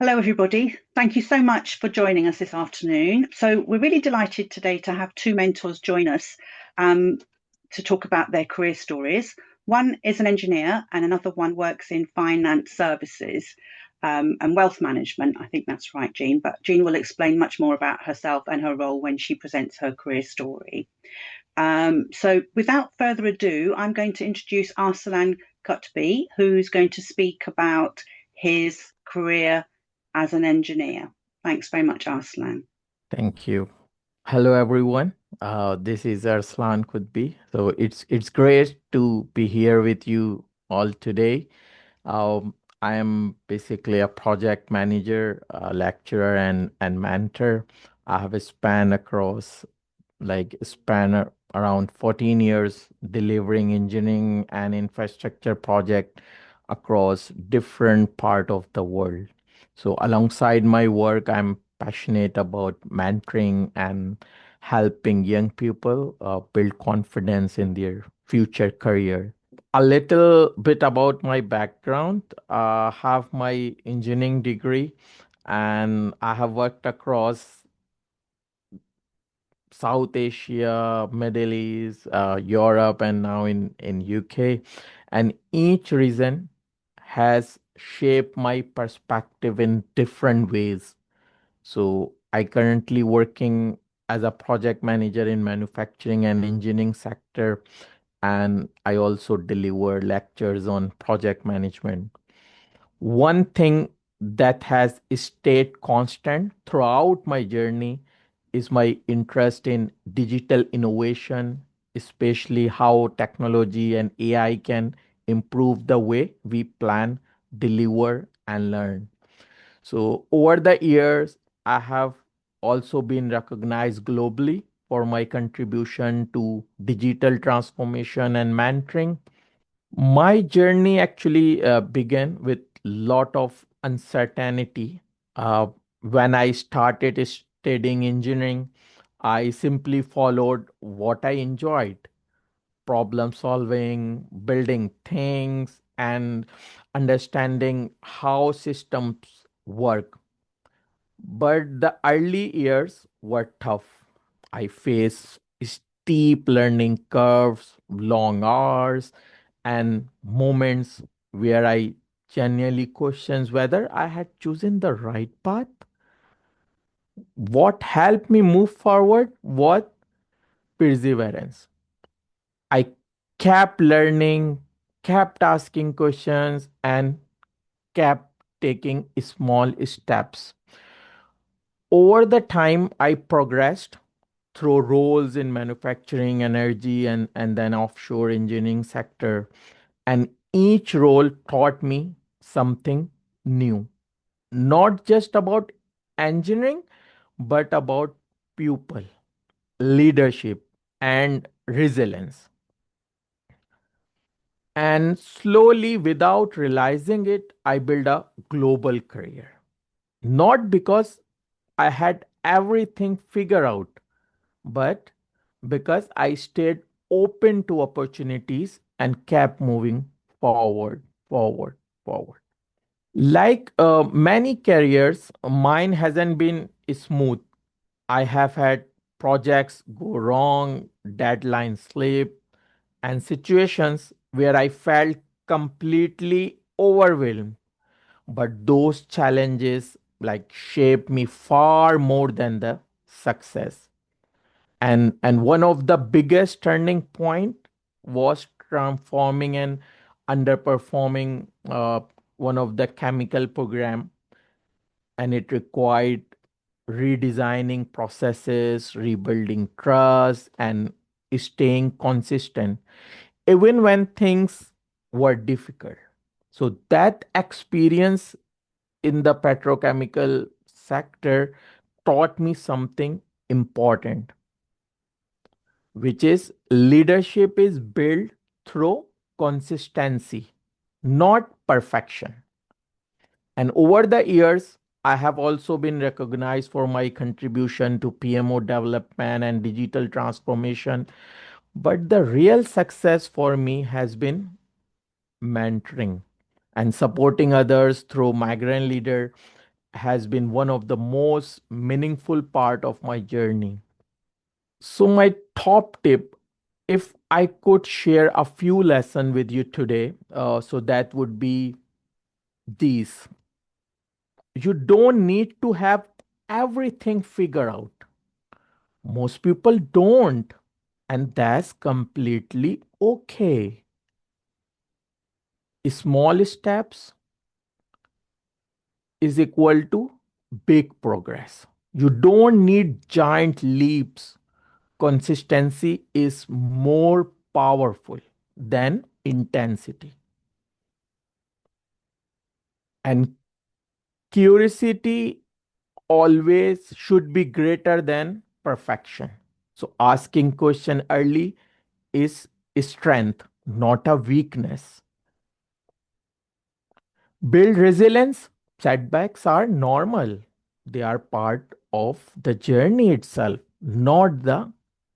Hello, everybody. Thank you so much for joining us this afternoon. So we're really delighted today to have two mentors join us um, to talk about their career stories. One is an engineer and another one works in finance services and wealth management. I think that's right, Jean. But Jean will explain much more about herself and her role when she presents her career story. So without further ado, I'm going to introduce Arsalan Kutbi, who's going to speak about his career as an engineer. Thanks very much, Arslan. Thank you. Hello, everyone. This is Arslan Kudbi. So it's great to be here with you all today. I am basically a project manager, lecturer, and mentor. I have a around 14 years delivering engineering and infrastructure project across different part of the world. So alongside my work, I'm passionate about mentoring and helping young people build confidence in their future career. A little bit about my background. Have my engineering degree, and I have worked across South Asia, Middle East, Europe, and now in UK. And each region has shaped my perspective in different ways. So I currently working as a project manager in manufacturing and engineering sector, and I also deliver lectures on project management. One thing that has stayed constant throughout my journey is my interest in digital innovation, especially how technology and AI can improve the way we plan, deliver, and learn. So, over the years, I have also been recognized globally for my contribution to digital transformation and mentoring. My journey actually began with lot of uncertainty. When I started studying engineering, I simply followed what I enjoyed: problem solving, building things, and understanding how systems work. But the early years were tough. I faced steep learning curves, long hours, and moments where I genuinely questions whether I had chosen the right path. What helped me move forward was perseverance. I kept learning, kept asking questions, and kept taking small steps. Over the time, I progressed through roles in manufacturing, energy, and then offshore engineering sector. And each role taught me something new, not just about engineering, but about people, leadership, and resilience. And slowly, without realizing it, I built a global career. Not because I had everything figured out, but because I stayed open to opportunities and kept moving forward, forward, forward. Like many careers, mine hasn't been smooth. I have had projects go wrong, deadlines slip, and situations where I felt completely overwhelmed. But those challenges shaped me far more than the success. And one of the biggest turning point was transforming an underperforming one of the chemical program, and it required redesigning processes, rebuilding trust, and staying consistent even when things were difficult. So that experience in the petrochemical sector taught me something important, which is leadership is built through consistency, not perfection. And over the years, I have also been recognized for my contribution to PMO development and digital transformation. But the real success for me has been mentoring and supporting others through Migrant Leader. has been one of the most meaningful part of my journey. So my top tip, if I could share a few lessons with you today, so that would be these. You don't need to have everything figured out. Most people don't, and that's completely okay. Small steps is equal to big progress. You don't need giant leaps. Consistency is more powerful than intensity. And curiosity always should be greater than perfection. So asking question early is strength, not a weakness. Build resilience. Setbacks are normal. They are part of the journey itself, not the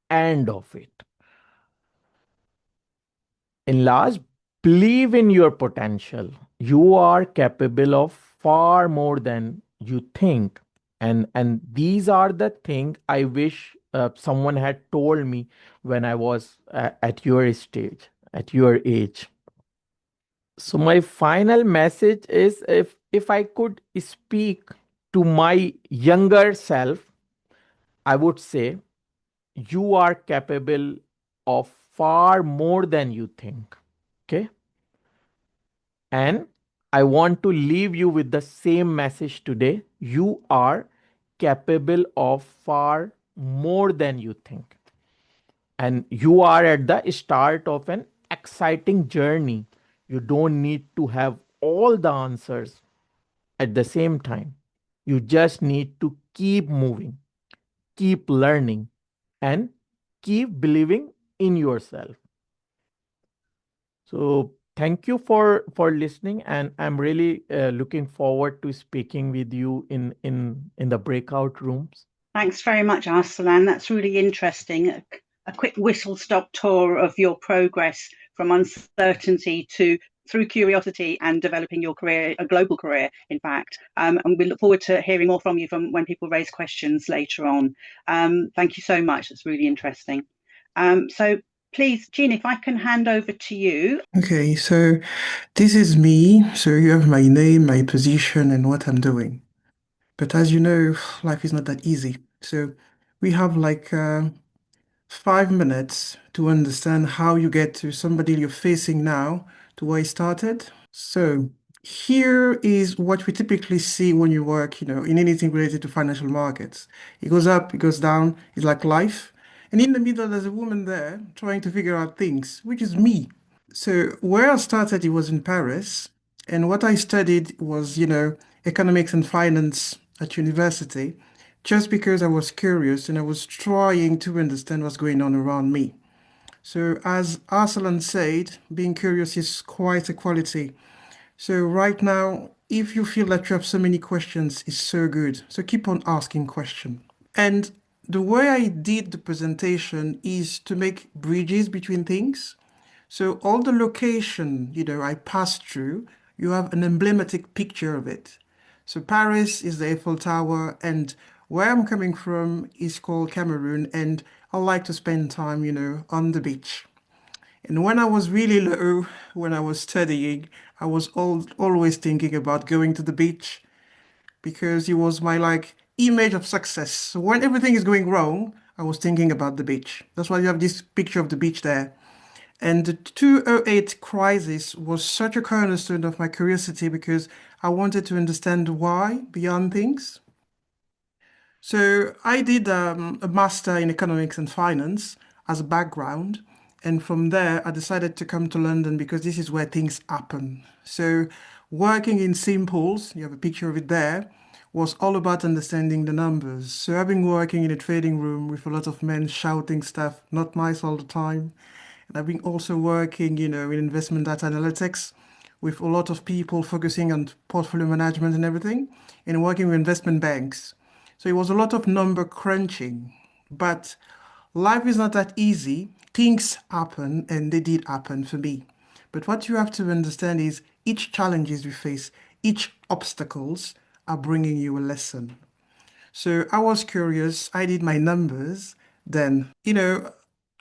end of it. In last, believe in your potential. You are capable of far more than you think. And these are the thing I wish someone had told me when I was at your stage, at your age. So my final message is, if I could speak to my younger self, I would say you are capable of far more than you think. Okay? And I want to leave you with the same message today. You are capable of far more than you think. And you are at the start of an exciting journey. You don't need to have all the answers at the same time. You just need to keep moving, keep learning, and keep believing in yourself. So thank you for listening, and I'm really looking forward to speaking with you in the breakout rooms. Thanks very much, Arsalan. That's really interesting. A quick whistle stop tour of your progress from uncertainty to through curiosity and developing your career, a global career, in fact. And we look forward to hearing more from you from when people raise questions later on. Thank you so much. It's really interesting. So please, Jean, if I can hand over to you. Okay, so this is me. So you have my name, my position, and what I'm doing. But as you know, life is not that easy. So we have like 5 minutes to understand how you get to somebody you're facing now to where you started. So here is what we typically see when you work, in anything related to financial markets. It goes up, it goes down. It's like life. And in the middle, there's a woman there trying to figure out things, which is me. So where I started, it was in Paris, and what I studied was, economics and finance at university, just because I was curious and I was trying to understand what's going on around me. So as Arsalan said, being curious is quite a quality. So right now, if you feel that you have so many questions, it's so good. So keep on asking questions. And the way I did the presentation is to make bridges between things. So all the location, I passed through, you have an emblematic picture of it. So Paris is the Eiffel Tower, and where I'm coming from is called Cameroon, and I like to spend time, on the beach. And when I was really low, when I was studying, I was always thinking about going to the beach because it was my like image of success. So when everything is going wrong, I was thinking about the beach. That's why you have this picture of the beach there. And the 2008 crisis was such a cornerstone of my curiosity because I wanted to understand why beyond things. So I did a master in economics and finance as a background. And from there, I decided to come to London because this is where things happen. So working in Simples, you have a picture of it there, was all about understanding the numbers. So I've been working in a trading room with a lot of men shouting stuff, not nice all the time. And I've been also working, in investment data analytics with a lot of people focusing on portfolio management and everything, and working with investment banks. So it was a lot of number crunching. But life is not that easy. Things happen, and they did happen for me. But what you have to understand is each challenges we face, each obstacles are bringing you a lesson. So I was curious, I did my numbers, then,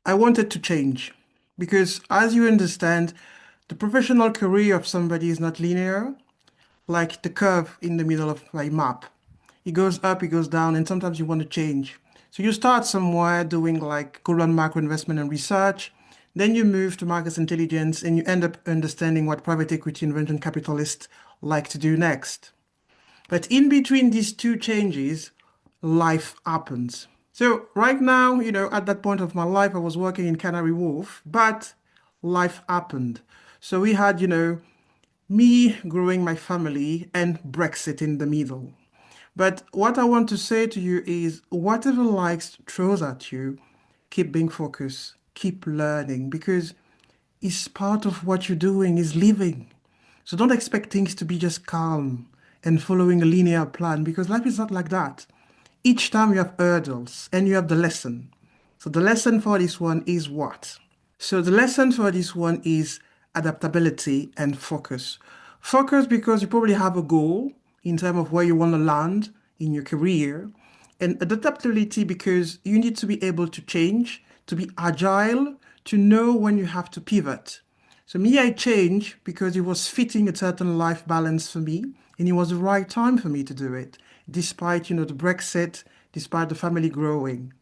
I wanted to change because as you understand, the professional career of somebody is not linear, like the curve in the middle of my map. It goes up, it goes down, and sometimes you want to change. So you start somewhere doing like Goldman macro investment and research, then you move to markets intelligence, and you end up understanding what private equity and venture capitalists like to do next. But in between these two changes, life happens. So right now, at that point of my life, I was working in Canary Wharf, but life happened. So we had, me growing my family and Brexit in the middle. But what I want to say to you is whatever life throws at you, keep being focused, keep learning, because it's part of what you're doing is living. So don't expect things to be just calm and following a linear plan because life is not like that. Each time you have hurdles and you have the lesson. So the lesson for this one is what? So the lesson for this one is adaptability and focus. Focus because you probably have a goal in terms of where you want to land in your career. And adaptability because you need to be able to change, to be agile, to know when you have to pivot. So me, I changed because it was fitting a certain life balance for me, and it was the right time for me to do it, despite, the Brexit, despite the family growing.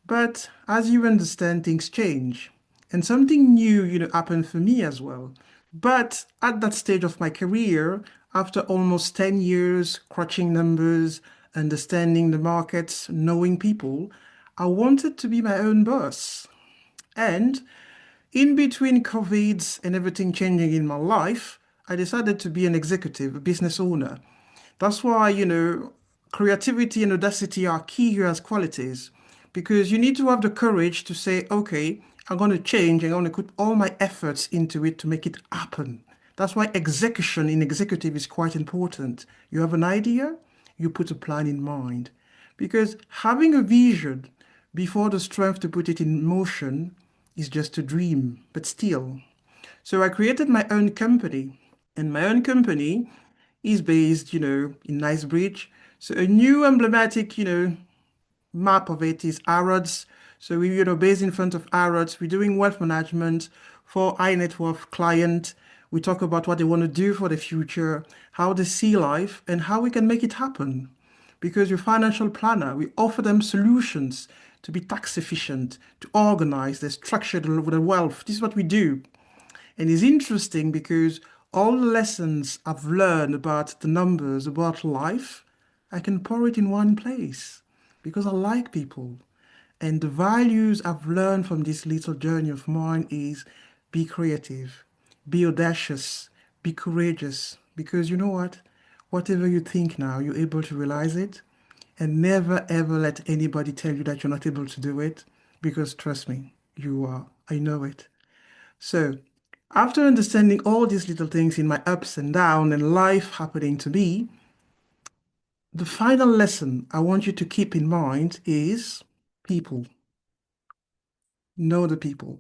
But as you understand, things change. And something new, happened for me as well. But at that stage of my career, after almost 10 years crunching numbers, understanding the markets, knowing people, I wanted to be my own boss. And in between COVID and everything changing in my life, I decided to be an executive, a business owner. That's why, creativity and audacity are key here as qualities because you need to have the courage to say, okay, I'm going to change and I'm going to put all my efforts into it to make it happen. That's why execution in executive is quite important. You have an idea, you put a plan in mind. Because having a vision before the strength to put it in motion is just a dream, but still. So I created my own company, and my own company is based, in Knightsbridge. So a new emblematic, map of it is Harrods. So we, based in front of Harrods, we're doing wealth management for high net worth client. We talk about what they want to do for the future, how they see life, and how we can make it happen. Because your financial planner, we offer them solutions to be tax efficient, to organize, they structure their wealth. This is what we do. And it's interesting because all the lessons I've learned about the numbers, about life, I can pour it in one place because I like people. And the values I've learned from this little journey of mine is be creative, be audacious, be courageous. Because you know what? Whatever you think now, you're able to realize it. And never ever let anybody tell you that you're not able to do it. Because trust me, you are. I know it. So, after understanding all these little things in my ups and downs and life happening to me, the final lesson I want you to keep in mind is people. Know the people.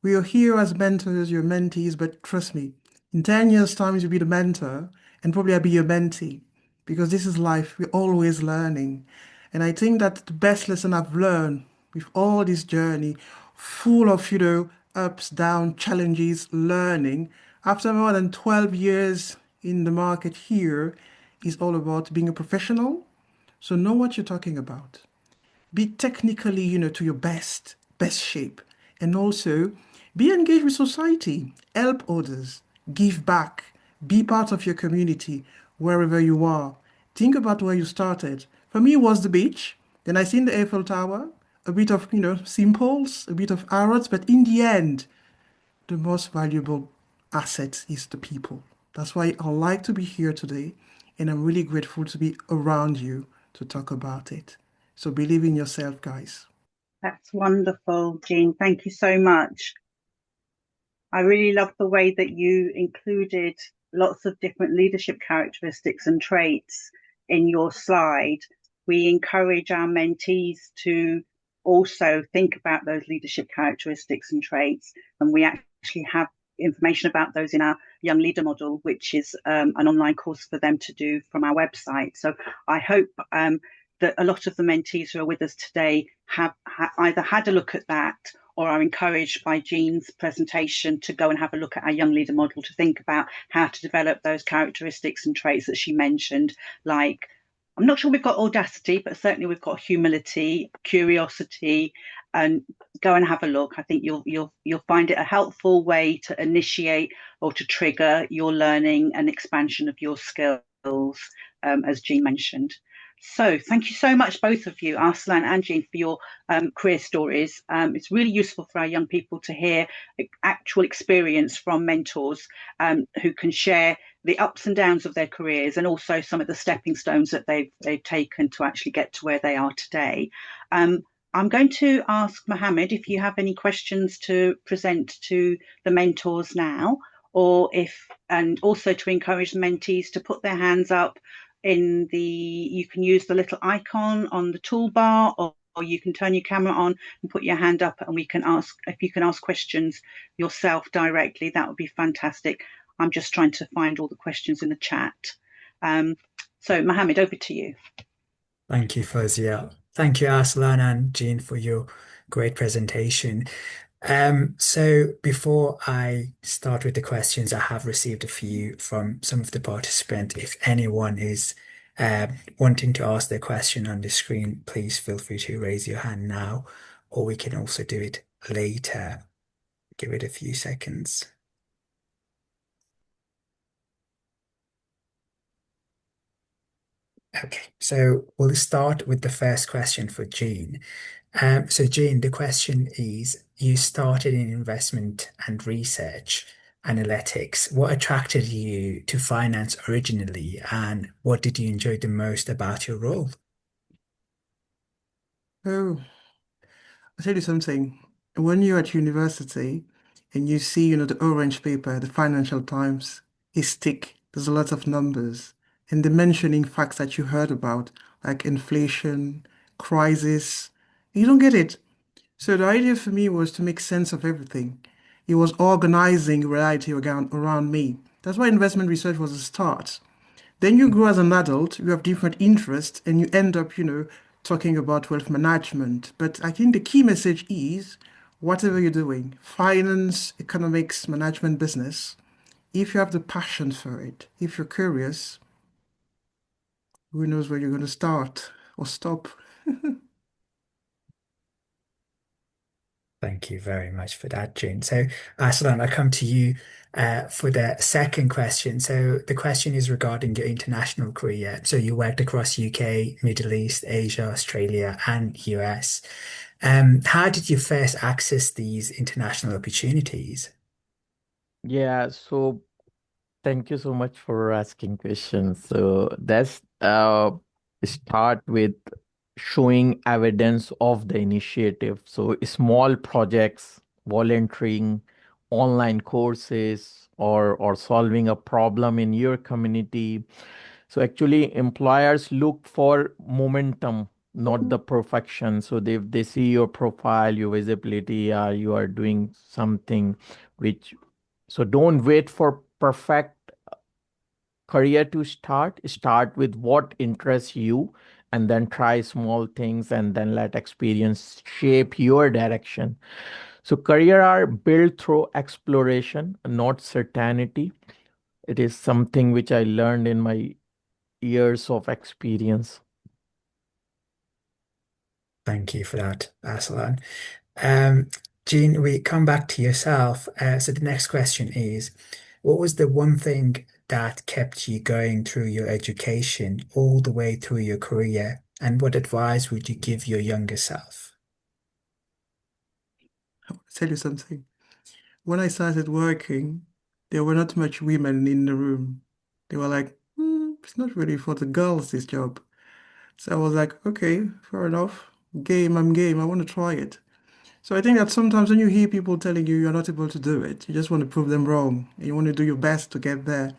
We are here as mentors, your mentees, but trust me, in 10 years' time, you'll be the mentor and probably I'll be your mentee because this is life. We're always learning. And I think that the best lesson I've learned with all this journey, full of, ups, downs, challenges, learning, after more than 12 years in the market here, is all about being a professional. So know what you're talking about. Be technically, to your best shape. And also be engaged with society, help others, give back, be part of your community wherever you are. Think about where you started. For me, it was the beach. Then I seen the Eiffel Tower, a bit of, simples, a bit of arrows, but in the end, the most valuable asset is the people. That's why I like to be here today, and I'm really grateful to be around you to talk about it. So believe in yourself, guys. That's wonderful, Jean. Thank you so much. I really love the way that you included lots of different leadership characteristics and traits in your slide. We encourage our mentees to also think about those leadership characteristics and traits, and we actually have information about those in our Young Leader Model, which is an online course for them to do from our website. So I hope that a lot of the mentees who are with us today have either had a look at that or are encouraged by Jean's presentation to go and have a look at our Young Leader Model to think about how to develop those characteristics and traits that she mentioned, like, I'm not sure we've got audacity, but certainly we've got humility, curiosity, and go and have a look. I think you'll find it a helpful way to initiate or to trigger your learning and expansion of your skills, as Jean mentioned. So thank you so much, both of you, Arslan and Jean, for your career stories. It's really useful for our young people to hear actual experience from mentors who can share the ups and downs of their careers and also some of the stepping stones that they've taken to actually get to where they are today. I'm going to ask Mohammed if you have any questions to present to the mentors now, and also to encourage the mentees to put their hands up you can use the little icon on the toolbar, or you can turn your camera on and put your hand up, and if you can ask questions yourself directly, that would be fantastic. I'm just trying to find all the questions in the chat. So Mohammed, over to you. Thank you, Fazia. Thank you, Arslan and Jean, for your great presentation. So before I start with the questions, I have received a few from some of the participants. If anyone is wanting to ask their question on the screen, please feel free to raise your hand now, or we can also do it later. Give it a few seconds. Okay, so we'll start with the first question for Jean. So Jean, the question is, you started in investment and research analytics. What attracted you to finance originally, and what did you enjoy the most about your role? Oh, I'll tell you something. When you're at university and you see, the orange paper, the Financial Times, is thick. There's a lot of numbers. And the mentioning facts that you heard about, like inflation, crisis, you don't get it. So the idea for me was to make sense of everything. It was organizing reality around me. That's why investment research was a start. Then you grow as an adult, you have different interests, and you end up, talking about wealth management. But I think the key message is whatever you're doing, finance, economics, management, business, if you have the passion for it, if you're curious, who knows where you're going to start or stop. Thank you very much for that, Jean. So, Aslan, I come to you for the second question. So, the question is regarding your international career. So, you worked across UK, Middle East, Asia, Australia, and US. How did you first access these international opportunities? Yeah, so thank you so much for asking questions. So that's start with showing evidence of the initiative. So small projects, volunteering, online courses, or solving a problem in your community. So actually, employers look for momentum, not the perfection. So they see your profile, your visibility, you are doing something which. So don't wait for perfect career to start. Start with what interests you, and then try small things, and then let experience shape your direction. So career are built through exploration, not certainty. It is something which I learned in my years of experience. Thank you for that, Aslan. Um, Jean, we come back to yourself. So the next question is, what was the one thing that kept you going through your education all the way through your career, and what advice would you give your younger self? I'll tell you something. When I started working, there were not much women in the room. They were like, it's not really for the girls, this job. So I was like, okay, fair enough. I'm game. I want to try it. So I think that sometimes when you hear people telling you you're not able to do it, you just want to prove them wrong. And you want to do your best to get there.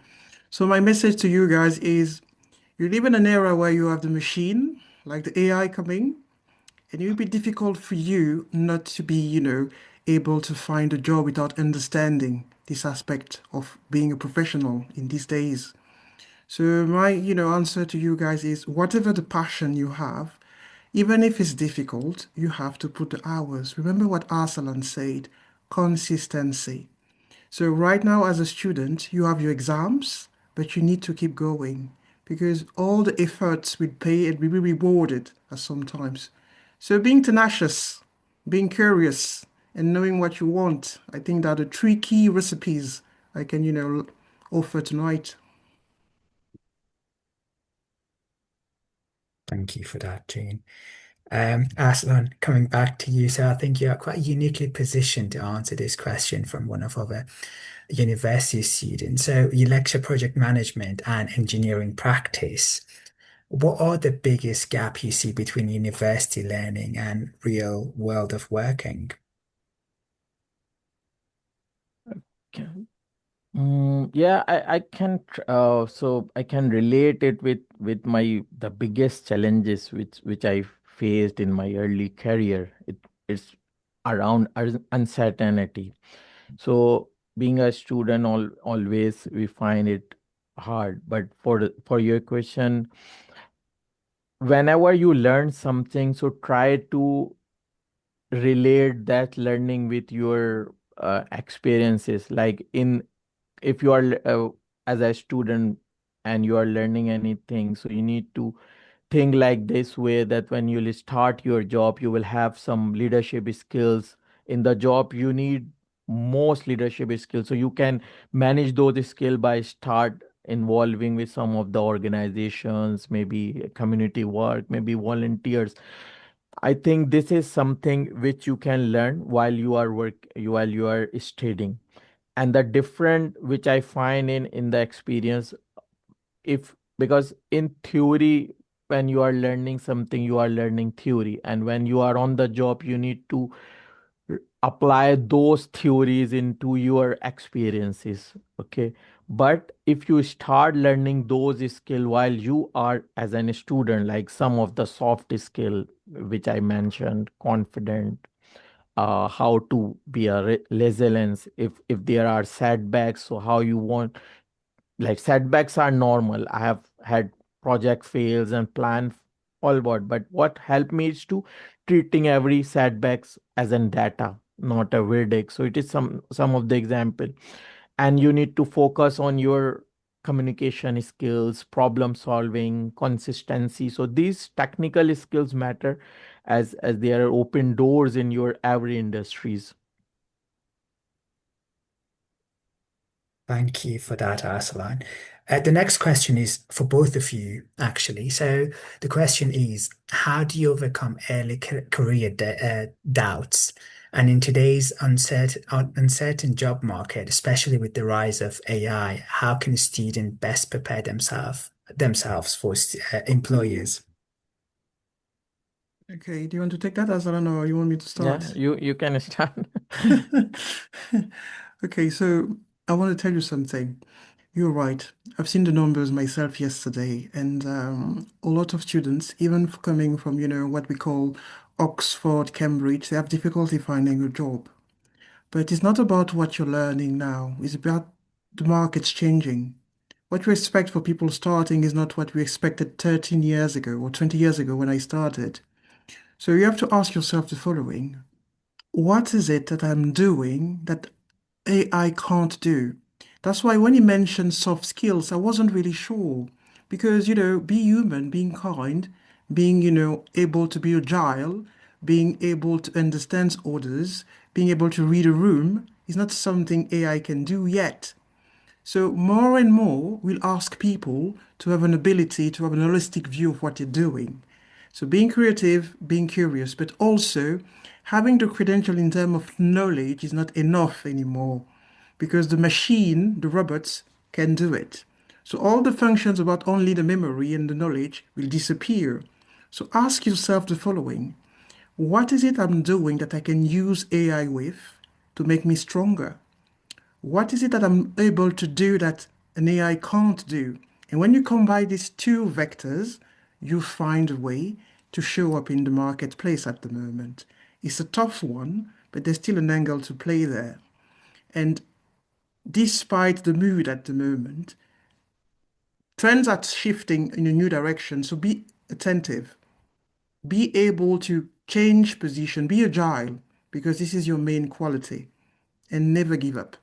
So my message to you guys is you live in an era where you have the machine, like the AI coming, and it will be difficult for you not to be, able to find a job without understanding this aspect of being a professional in these days. So my, answer to you guys is whatever the passion you have, even if it's difficult, you have to put the hours. Remember what Arsalan said, consistency. So right now as a student, you have your exams, but you need to keep going because all the efforts will pay and will be rewarded at sometimes. So being tenacious, being curious, and knowing what you want, I think that are the three key recipes I can, offer tonight. Thank you for that, Gene. Aslan, coming back to you, so I think you are quite uniquely positioned to answer this question from one of our university students. So you lecture project management and engineering practice. What are the biggest gap you see between university learning and real world of working? Okay. Yeah, I can so I can relate it with my the biggest challenges which I faced in my early career. It's around uncertainty. So being a student, always we find it hard. But for your question, whenever you learn something, so try to relate that learning with your experiences. Like in if you are as a student and you are learning anything, so you need to think like this way that when you will start your job you will have some leadership skills. In the job you need most leadership skills, so you can manage those skills by start involving with some of the organizations, maybe community work, maybe volunteers. I think this is something which you can learn while you are while you are studying. And the different which I find in the experience, if because in theory when you are learning something you are learning theory, and when you are on the job you need to apply those theories into your experiences. Okay, but if you start learning those skill while you are as an student, like some of the soft skill which I mentioned, confident, how to be a resilience if there are setbacks, so how you want, like setbacks are normal. I have had project fails and plan all but what helped me is to treating every setbacks as an data, not a verdict. So it is some of the example. And you need to focus on your communication skills, problem solving, consistency. So these technical skills matter as they are open doors in your every industries. Thank you for that, Arsalan. The next question is for both of you, actually. So the question is, how do you overcome early career doubts? And in today's uncertain job market, especially with the rise of AI, how can students best prepare themselves for employers? Okay, do you want to take that, Azaran, or you want me to Yeah, start? you can start. Okay, so I want to tell you something. You're right. I've seen the numbers myself yesterday, and a lot of students, even coming from, what we call Oxford, Cambridge, they have difficulty finding a job. But it's not about what you're learning now, it's about the market's changing. What we expect for people starting is not what we expected 13 years ago or 20 years ago when I started. So you have to ask yourself the following. What is it that I'm doing that AI can't do? That's why when you mentioned soft skills, I wasn't really sure. Because, be human, being kind, being, able to be agile, being able to understand others, being able to read a room is not something AI can do yet. So more and more, we'll ask people to have an ability to have an holistic view of what they're doing. So being creative, being curious, but also having the credential in terms of knowledge is not enough anymore because the machine, the robots, can do it. So all the functions about only the memory and the knowledge will disappear. So ask yourself the following. What is it I'm doing that I can use AI with to make me stronger? What is it that I'm able to do that an AI can't do? And when you combine these two vectors, you find a way to show up in the marketplace at the moment. It's a tough one but there's still an angle to play there. And despite the mood at the moment, trends are shifting in a new direction. So be attentive, be able to change position, be agile, because this is your main quality, and never give up.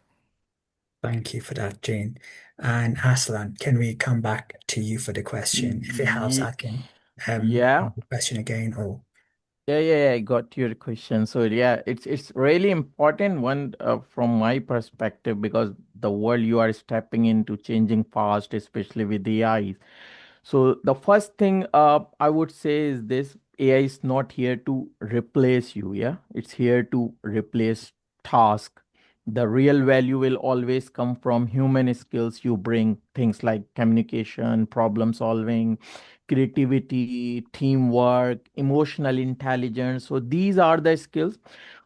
Thank you for that, Jane. And Aslan, can we come back to you for the question? If it helps, I Ye- can Yeah, the question again. Or yeah, I got your question. So yeah, it's really important one from my perspective because the world you are stepping into changing fast, especially with AI. So the first thing I would say is this: AI is not here to replace you. Yeah, it's here to replace task. The real value will always come from human skills you bring, things like communication, problem solving, creativity, teamwork, emotional intelligence. So these are the skills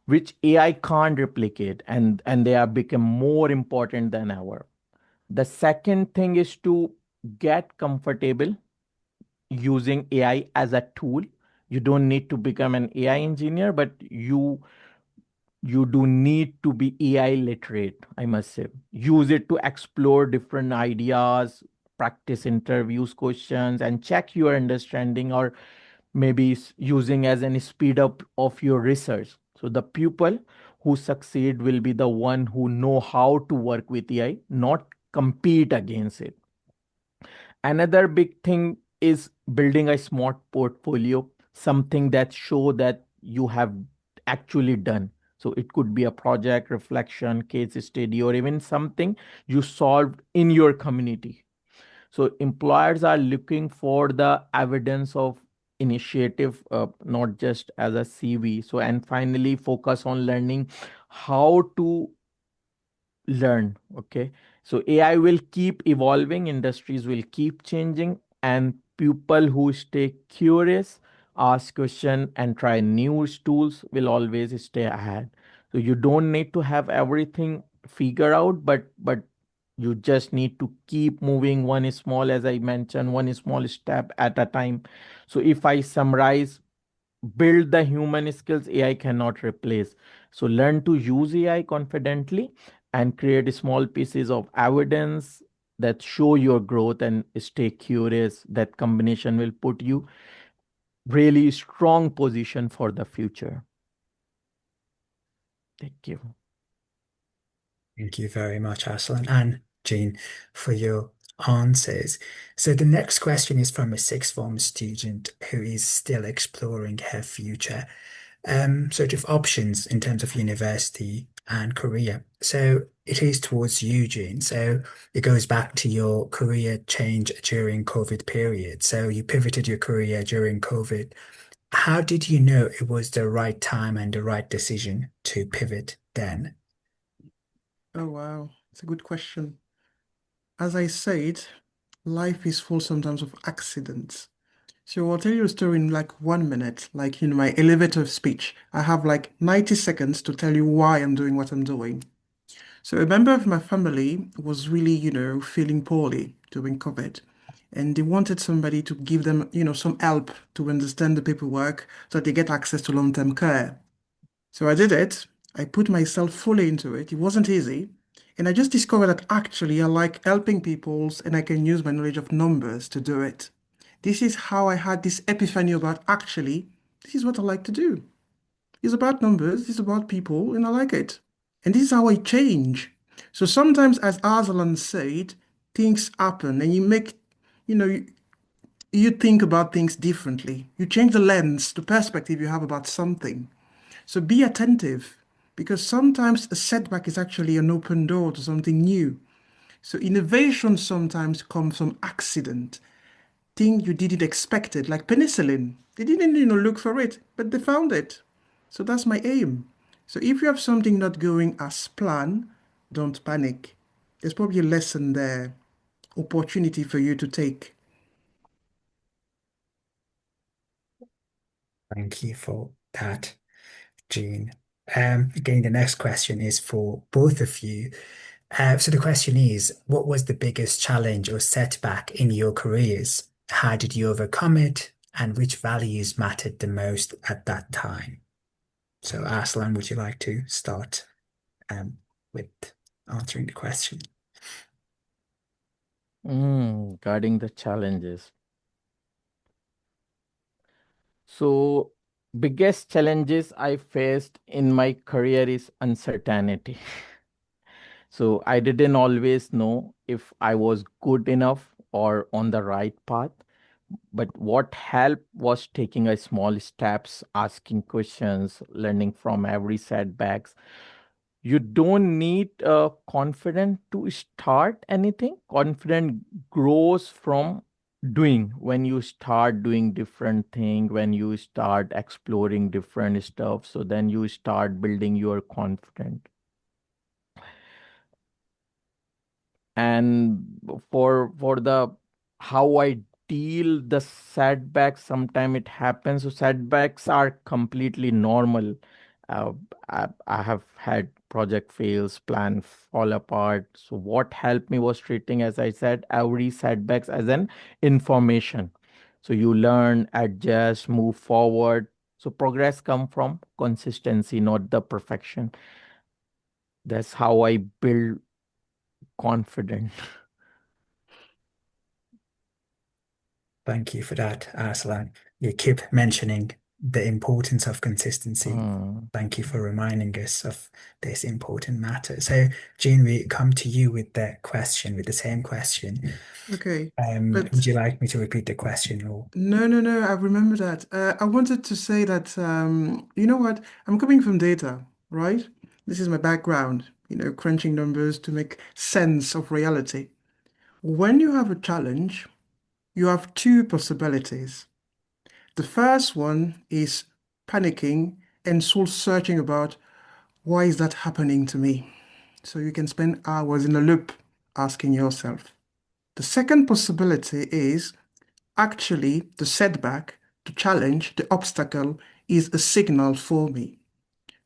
which AI can't replicate, and they have become more important than ever. The second thing is to get comfortable using AI as a tool. You don't need to become an AI engineer, but you do need to be AI literate, I must say. Use it to explore different ideas, practice interviews, questions, and check your understanding, or maybe using as an speed up of your research. So the people who succeed will be the one who know how to work with AI, not compete against it. Another big thing is building a smart portfolio, something that show that you have actually done. So it could be a project, reflection, case study, or even something you solved in your community. So employers are looking for the evidence of initiative, not just as a CV. So and finally, focus on learning how to learn. Okay, so AI will keep evolving, industries will keep changing, and people who stay curious, ask question, and try new tools will always stay ahead. So you don't need to have everything figured out, but you just need to keep moving one small, as I mentioned, one small step at a time. So if I summarize, build the human skills AI cannot replace. So learn to use AI confidently and create small pieces of evidence that show your growth, and stay curious. That combination will put you really strong position for the future. Thank you. thank you very much, Aslan and Jane, for your answers. So the next question is from a sixth form student who is still exploring her future. Sort of options in terms of university and career. So it is towards you, Jane. So it goes back to your career change during COVID period. So you pivoted your career during COVID. How did you know it was the right time and the right decision to pivot then? Oh, wow. It's a good question. As I said, life is full sometimes of accidents. So I'll tell you a story in like 1 minute, like in my elevator speech. I have like 90 seconds to tell you why I'm doing what I'm doing. So a member of my family was really, feeling poorly during COVID. And they wanted somebody to give them, some help to understand the paperwork so that they get access to long-term care. So I did it. I put myself fully into it. It wasn't easy. And I just discovered that actually I like helping people and I can use my knowledge of numbers to do it. This is how I had this epiphany about actually, this is what I like to do. It's about numbers, it's about people, and I like it. And this is how I change. So sometimes, as Aslan said, things happen and you know, you, you think about things differently. You change the lens, the perspective you have about something. So be attentive because sometimes a setback is actually an open door to something new. So innovation sometimes comes from accident, thing you didn't expect it, like penicillin. They didn't, look for it, but they found it. So that's my aim. So if you have something not going as planned, don't panic. There's probably a lesson there, opportunity for you to take. Thank you for that, Jean. Again, the next question is for both of you. So the question is, what was the biggest challenge or setback in your careers? How did you overcome it? And which values mattered the most at that time? So Aslan, would you like to start with answering the question? Regarding the challenges. So, biggest challenges I faced in my career is uncertainty. So, I didn't always know if I was good enough or on the right path. But what helped was taking a small steps, asking questions, learning from every setbacks. You don't need confidence to start anything. Confidence grows from doing. When you start doing different thing, when you start exploring different stuff, so then you start building your confidence. And for the how I deal the setbacks, sometime it happens. So setbacks are completely normal. uh, I have had project fails, plan fall apart. So what helped me was treating, as I said, every setbacks as an information. So you learn, adjust, move forward. So progress come from consistency, not the perfection. That's how I build confidence. Thank you for that, Aslan. You keep mentioning the importance of consistency. Mm. Thank you for reminding us of this important matter. So, Jean, we come to you with the same question. Okay. Would But you like me to repeat the question or? no, I remember that. I wanted to say that, you know what? I'm coming from data, right? This is my background, crunching numbers to make sense of reality. When you have a challenge, you have two possibilities. The first one is panicking and soul searching about why is that happening to me? So you can spend hours in a loop asking yourself. The second possibility is actually the setback, the challenge, the obstacle is a signal for me.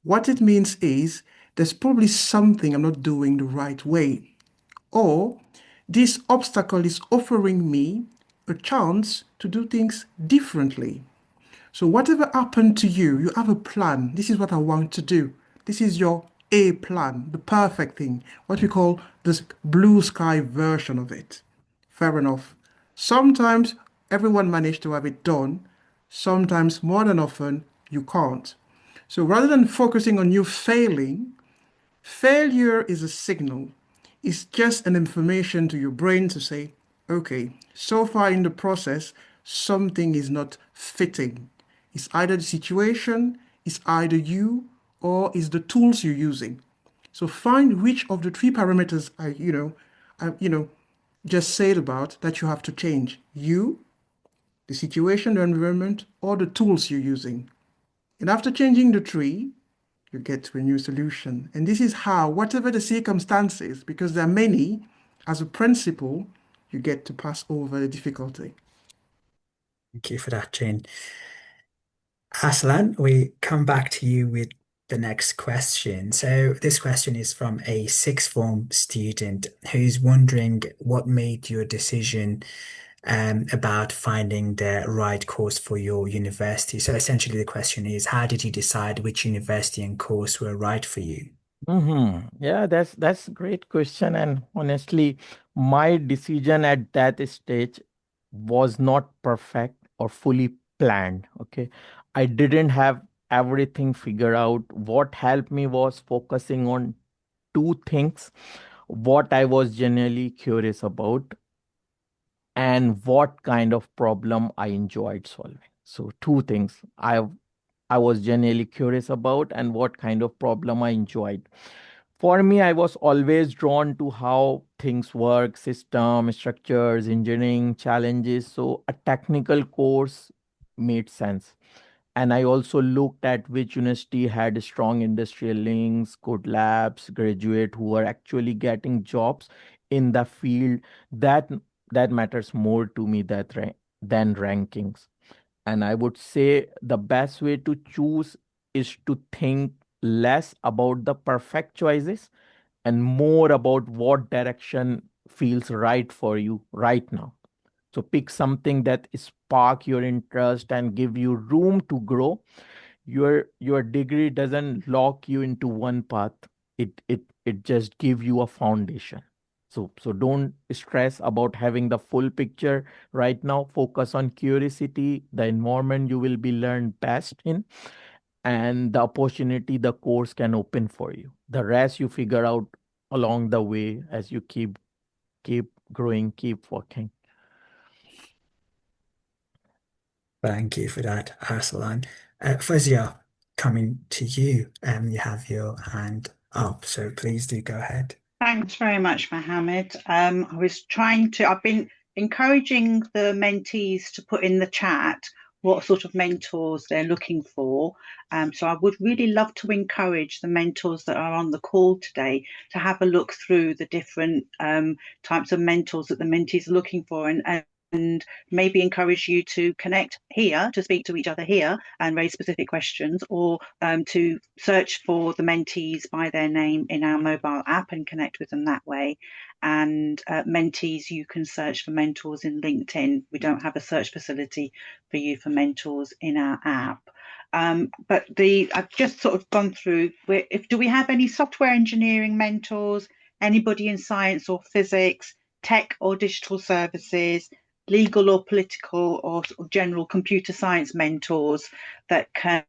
What it means is there's probably something I'm not doing the right way, or this obstacle is offering me a chance to do things differently. So whatever happened to you, you have a plan. This is what I want to do. This is your A plan, the perfect thing, what we call this blue sky version of it. Fair enough. Sometimes everyone managed to have it done. Sometimes more than often you can't. So rather than focusing on you failing, failure is a signal. It's just an information to your brain to say, okay, so far in the process, something is not fitting. It's either the situation, it's either you, or it's the tools you're using. So find which of the three parameters I just said about that you have to change. You, the situation, the environment, or the tools you're using. And after changing the three, you get to a new solution. And this is how, whatever the circumstances, because there are many, as a principle, you get to pass over the difficulty. Thank you for that, Jane. Aslan, we come back to you with the next question. So this question is from a sixth form student who's wondering what made your decision about finding the right course for your university. So essentially the question is, how did you decide which university and course were right for you? Yeah, that's a great question. And honestly, my decision at that stage was not perfect or fully planned. Okay. I didn't have everything figured out. What helped me was focusing on two things: what I was genuinely curious about and what kind of problem I enjoyed solving. So two things I was genuinely curious about and what kind of problem I enjoyed. For me, I was always drawn to how things work, system, structures, engineering, challenges. So a technical course made sense. And I also looked at which university had strong industrial links, good labs, graduate who are actually getting jobs in the field. That that matters more to me than rankings. And I would say the best way to choose is to think less about the perfect choices and more about what direction feels right for you right now. So pick something that spark your interest and give you room to grow. Your degree doesn't lock you into one path. It just gives you a foundation. So don't stress about having the full picture right now. Focus on curiosity, the environment you will be learned best in, and the opportunity the course can open for you. The rest you figure out along the way as you keep growing, keep working. Thank you for that, Arsalan. Fazia, coming to you, you have your hand up, so please do go ahead. Thanks very much, Mohammed. I've been encouraging the mentees to put in the chat what sort of mentors they're looking for. So I would really love to encourage the mentors that are on the call today to have a look through the different types of mentors that the mentees are looking for, and maybe encourage you to connect here, to speak to each other here and raise specific questions, or to search for the mentees by their name in our mobile app and connect with them that way. And mentees, you can search for mentors in LinkedIn. We don't have a search facility for you for mentors in our app. But I've just sort of gone through, do we have any software engineering mentors, anybody in science or physics, tech or digital services, legal or political or general computer science mentors that can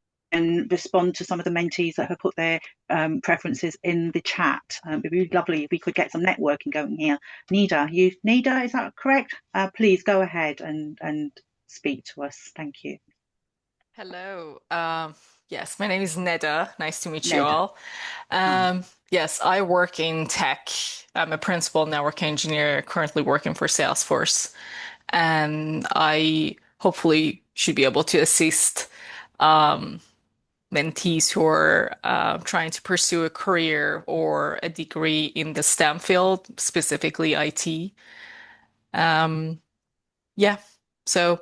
respond to some of the mentees that have put their preferences in the chat? It'd be really lovely if we could get some networking going here. Nida, is that correct? Please go ahead and speak to us. Thank you. Hello. Yes, my name is Neda. Nice to meet you Neda. all. Yes, I work in tech. I'm a principal network engineer currently working for Salesforce. And I hopefully should be able to assist mentees who are trying to pursue a career or a degree in the STEM field, specifically IT. Yeah, so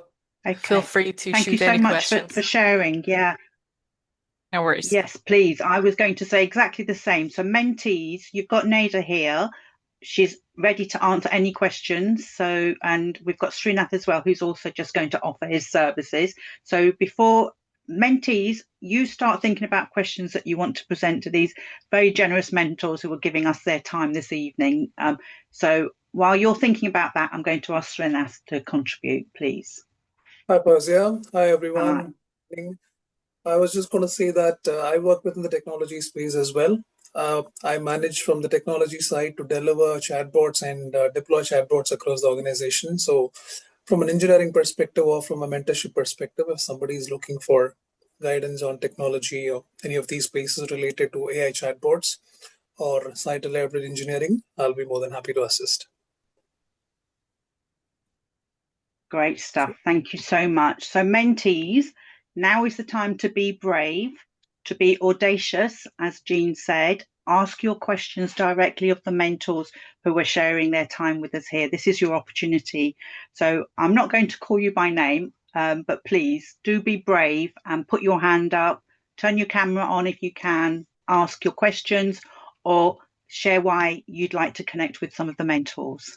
feel free to Thank you shoot so any much questions. for sharing. Yeah. No worries. Yes, please. I was going to say exactly the same. So mentees, you've got Neda here. She's ready to answer any questions. And we've got Srinath as well, who's also just going to offer his services. So before mentees, you start thinking about questions that you want to present to these very generous mentors who are giving us their time this evening. So while you're thinking about that, I'm going to ask Srinath to contribute, please. Hi, Fazia. Hi, everyone. I was just going to say that I work within the technology space as well. I manage from the technology side to deliver chatbots and deploy chatbots across the organization. So from an engineering perspective or from a mentorship perspective, if somebody is looking for guidance on technology or any of these spaces related to AI chatbots or site reliability engineering, I'll be more than happy to assist. Great stuff. Thank you so much. So mentees, now is the time to be brave, to be audacious, as Jean said. Ask your questions directly of the mentors who are sharing their time with us here. This is your opportunity. So I'm not going to call you by name, but please do be brave and put your hand up, turn your camera on if you can, ask your questions, or share why you'd like to connect with some of the mentors.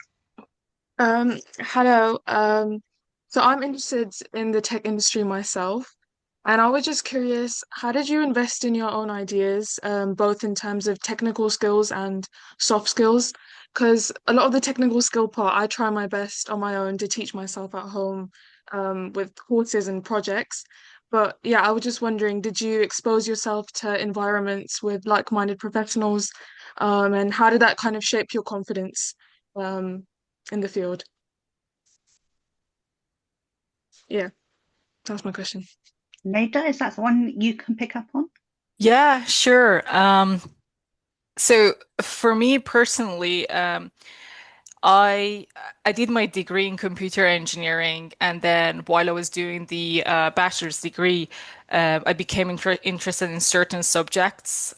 Hello. So I'm interested in the tech industry myself, and I was just curious, how did you invest in your own ideas, both in terms of technical skills and soft skills? Because a lot of the technical skill part, I try my best on my own to teach myself at home, with courses and projects. But yeah, I was just wondering, did you expose yourself to environments with like-minded professionals, and how did that kind of shape your confidence, in the field? Yeah, that's my question. Neda, is that the one you can pick up on? Yeah, sure. So for me personally, I did my degree in computer engineering, and then while I was doing the bachelor's degree, I became interested in certain subjects,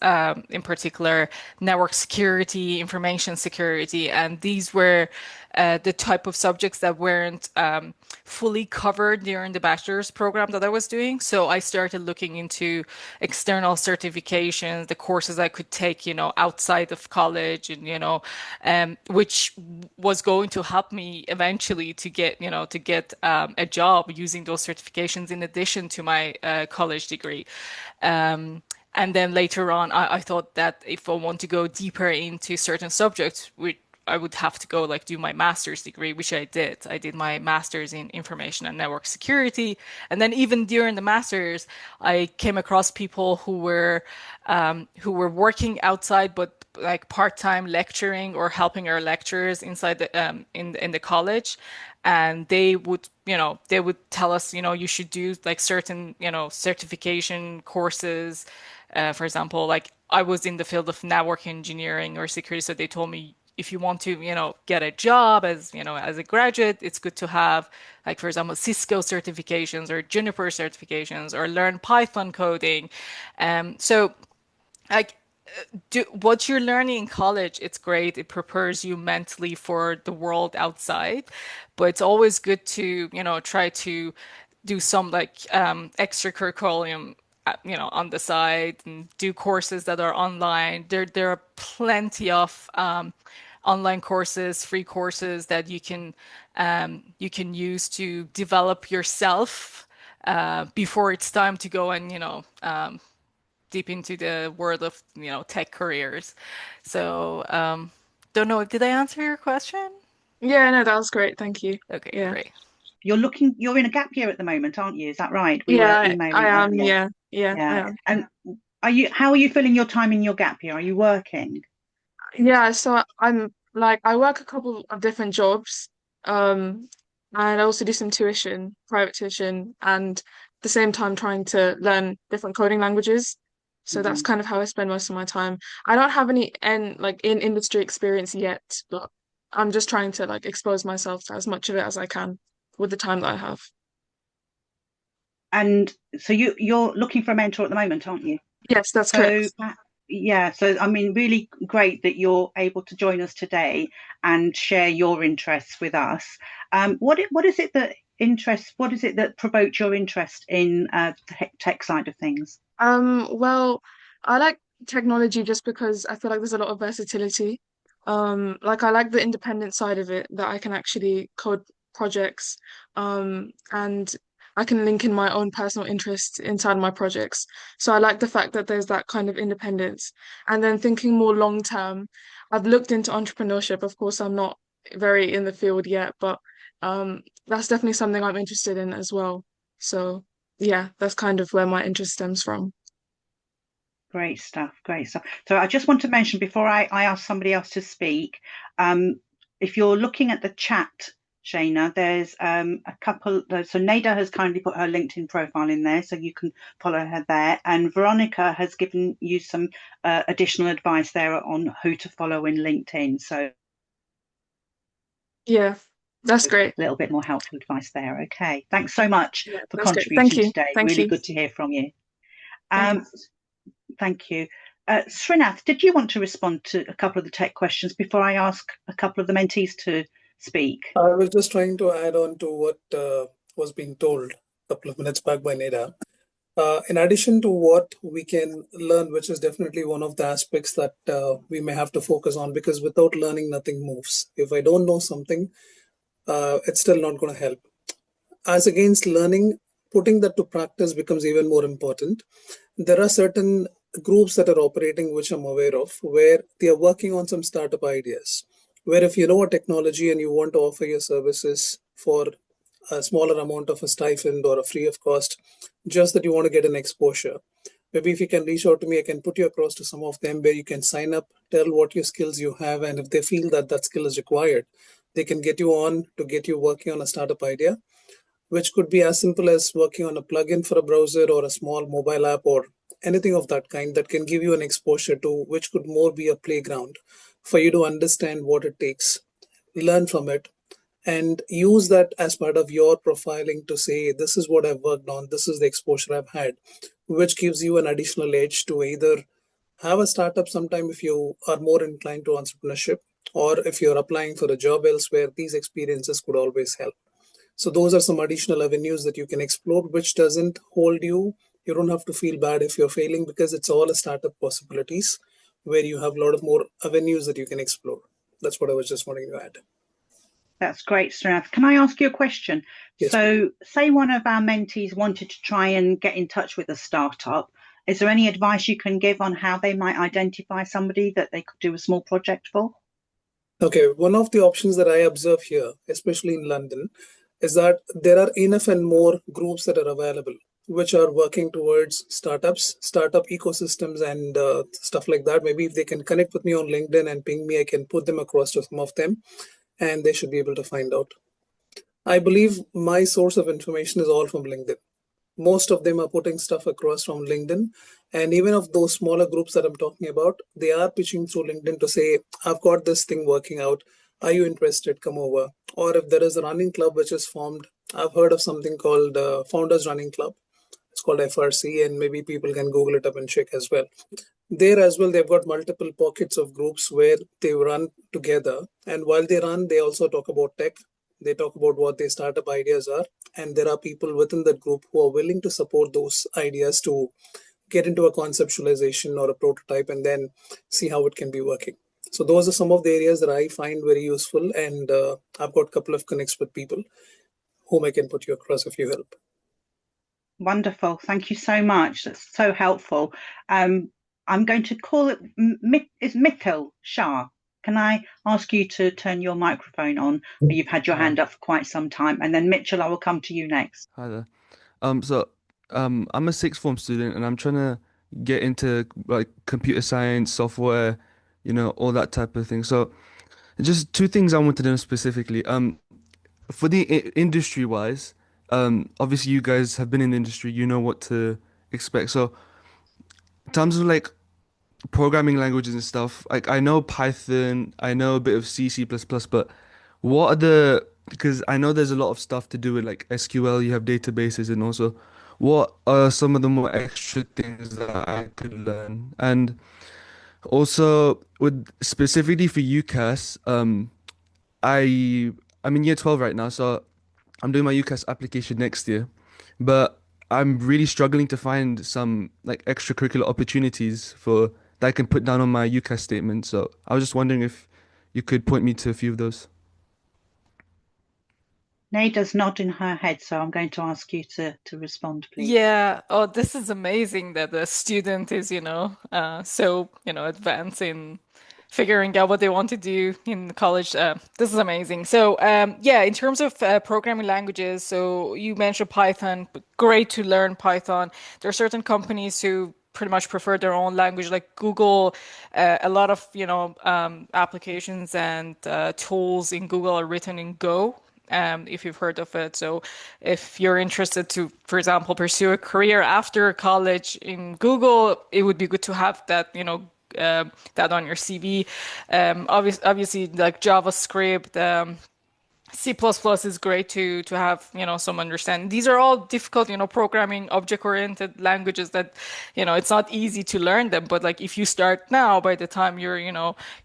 in particular network security, information security, and these were the type of subjects that weren't fully covered during the bachelor's program that I was doing. So I started looking into external certifications, the courses I could take, outside of college, and which was going to help me eventually to get a job using those certifications in addition to my college degree. And then later on, I thought that if I want to go deeper into certain subjects, I would have to go like do my master's degree, which I did. I did my master's in information and network security. And then even during the master's, I came across people who were working outside, but like part-time lecturing or helping our lecturers inside the in the college. And they would tell us, you should do like certain, certification courses. For example, like I was in the field of network engineering or security, so they told me if you want to, get a job as a graduate, it's good to have, like, for example, Cisco certifications or Juniper certifications or learn Python coding. So like what you're learning in college, it's great. It prepares you mentally for the world outside, but it's always good to, try to do some like extracurriculum, on the side and do courses that are online. There are plenty of online courses, free courses that you can use to develop yourself before it's time to go and deep into the world of tech careers. So don't know, did I answer your question? Yeah, no, that was great. Thank you. Okay, Yeah. great. You're in a gap year at the moment, aren't you? Is that right? We Yeah, were emailing I am. earlier. Yeah, I am. And how are you filling your time in your gap year? Are you working? Yeah, so I work a couple of different jobs, and I also do some tuition, private tuition, and at the same time trying to learn different coding languages. So that's kind of how I spend most of my time. I don't have any in industry experience yet, but I'm just trying to like expose myself to as much of it as I can with the time that I have. And so you're looking for a mentor at the moment, aren't you? Yes, that's correct. Yeah, so I mean, really great that you're able to join us today and share your interests with us. What is it that provoked your interest in the tech side of things? Well, I like technology just because I feel like there's a lot of versatility. Like I like the independent side of it, that I can actually code projects, and I can link in my own personal interests inside my projects. So I like the fact that there's that kind of independence. And then thinking more long term, I've looked into entrepreneurship. Of course, I'm not very in the field yet, but that's definitely something I'm interested in as well. So yeah, that's kind of where my interest stems from. Great stuff, great stuff. So I just want to mention before I ask somebody else to speak, if you're looking at the chat, Shayna, there's a couple. So Nada has kindly put her LinkedIn profile in there, so you can follow her there. And Veronica has given you some additional advice there on who to follow in LinkedIn. So Yeah, that's great. a little bit more helpful advice there. Okay, thanks so much Yeah, for that's great. Thank contributing you. today. Thank Really you. good to hear from you. Thank you. Thank you. Srinath, did you want to respond to a couple of the tech questions before I ask a couple of the mentees to speak? I was just trying to add on to what was being told a couple of minutes back by Neda. In addition to what we can learn, which is definitely one of the aspects that we may have to focus on, because without learning, nothing moves. If I don't know something, it's still not going to help. As against learning, putting that to practice becomes even more important. There are certain groups that are operating, which I'm aware of, where they are working on some startup ideas, where if you know a technology and you want to offer your services for a smaller amount of a stipend or a free of cost, just that you want to get an exposure. Maybe if you can reach out to me, I can put you across to some of them where you can sign up, tell what your skills you have, and if they feel that that skill is required, they can get you on to get you working on a startup idea, which could be as simple as working on a plugin for a browser or a small mobile app or anything of that kind that can give you an exposure to, which could more be a playground for you to understand what it takes, learn from it, and use that as part of your profiling to say, this is what I've worked on, this is the exposure I've had, which gives you an additional edge to either have a startup sometime if you are more inclined to entrepreneurship, or if you're applying for a job elsewhere, these experiences could always help. So those are some additional avenues that you can explore, which doesn't hold you. You don't have to feel bad if you're failing, because it's all a startup possibilities where you have a lot of more avenues that you can explore. That's what I was just wanting to add. That's great, Srinath. Can I ask you a question? Yes, So, say one of our mentees wanted to try and get in touch with a startup. Is there any advice you can give on how they might identify somebody that they could do a small project for? Okay, one of the options that I observe here, especially in London, is that there are enough and more groups that are available, which are working towards startups, startup ecosystems, and stuff like that. Maybe if they can connect with me on LinkedIn and ping me, I can put them across to some of them, and they should be able to find out. I believe my source of information is all from LinkedIn. Most of them are putting stuff across from LinkedIn. And even of those smaller groups that I'm talking about, they are pitching through LinkedIn to say, I've got this thing working out. Are you interested? Come over. Or if there is a running club which is formed, I've heard of something called Founders Running Club. It's called FRC, and maybe people can Google it up and check as well. There as well, they've got multiple pockets of groups where they run together. And while they run, they also talk about tech. They talk about what their startup ideas are. And there are people within that group who are willing to support those ideas to get into a conceptualization or a prototype and then see how it can be working. So those are some of the areas that I find very useful. And I've got a couple of connects with people whom I can put you across if you help. Wonderful. Thank you so much. That's so helpful. I'm going to call it Mikkel Shah. Can I ask you to turn your microphone on? You've had your hand up for quite some time. And then Mitchell, I will come to you next. Hi there. I'm a sixth form student and I'm trying to get into like computer science, software, all that type of thing. So just two things I wanted to know specifically. For the industry wise, obviously you guys have been in the industry, you know what to expect. So in terms of like programming languages and stuff, like I know Python, I know a bit of C++, but what are because I know there's a lot of stuff to do with like SQL, you have databases, and also what are some of the more extra things that I could learn? And also with specifically for UCAS, I'm in year 12 right now, so I'm doing my UCAS application next year, but I'm really struggling to find some like extracurricular opportunities for that I can put down on my UCAS statement. So I was just wondering if you could point me to a few of those. Nada's nodding her head, so I'm going to ask you to respond, please. Yeah. Oh, this is amazing that the student is, so, advanced in figuring out what they want to do in college. This is amazing. So, yeah, in terms of programming languages, so you mentioned Python, great to learn Python. There are certain companies who pretty much prefer their own language, like Google. A lot of, applications and tools in Google are written in Go. If you've heard of it. So if you're interested to, for example, pursue a career after college in Google, it would be good to have that, that on your CV. Obviously, like JavaScript, C++ is great to have, some understanding. These are all difficult, programming object-oriented languages that, it's not easy to learn them. But like if you start now, by the time you're,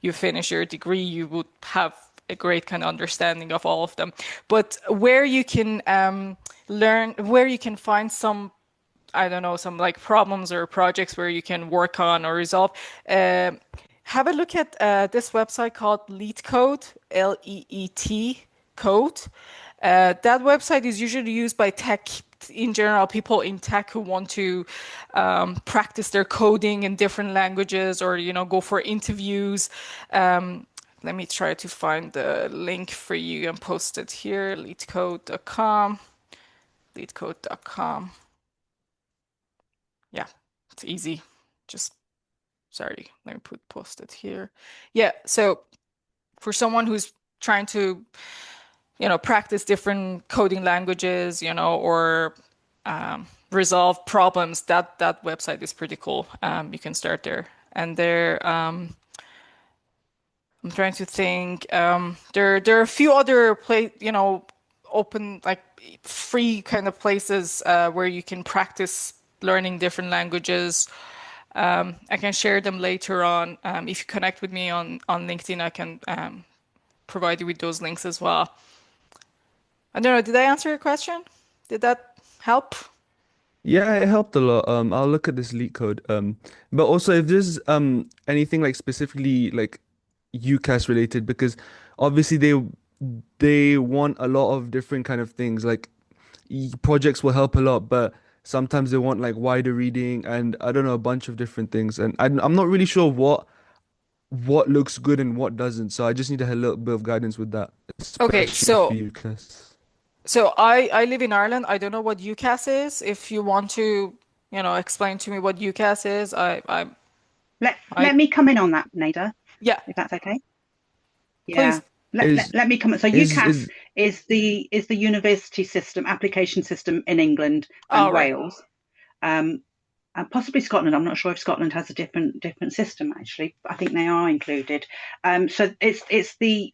you finish your degree, you would have a great kind of understanding of all of them. But where you can learn, where you can find some, I don't know, some like problems or projects where you can work on or resolve, have a look at this website called LeetCode, Leet Code. That website is usually used by tech in general, people in tech who want to practice their coding in different languages or, go for interviews. Let me try to find the link for you and post it here, leetcode.com, leetcode.com. Yeah, it's easy. Sorry, let me post it here. Yeah, so for someone who's trying to, practice different coding languages, or resolve problems, that website is pretty cool. You can start there. And there, I'm trying to think. There are a few other open like free kind of places where you can practice learning different languages. I can share them later on. If you connect with me on LinkedIn, I can provide you with those links as well. I don't know. Did I answer your question? Did that help? Yeah, it helped a lot. I'll look at this leak code. But also if there's anything like specifically like UCAS related, because obviously they want a lot of different kind of things. Like projects will help a lot, but sometimes they want like wider reading and I don't know, a bunch of different things. And I'm not really sure what looks good and what doesn't. So I just need a little bit of guidance with that, Okay, especially for so you, Cass. I live in Ireland. I don't know what UCAS is. If you want to, explain to me what UCAS is, Let I me come in on that, Nada, yeah, if that's okay. Yeah. please. Let me come in. So UCAS Is is the university system, application system in England All and right. Wales. And possibly Scotland. I'm not sure if Scotland has a different system actually. I think they are included. So it's the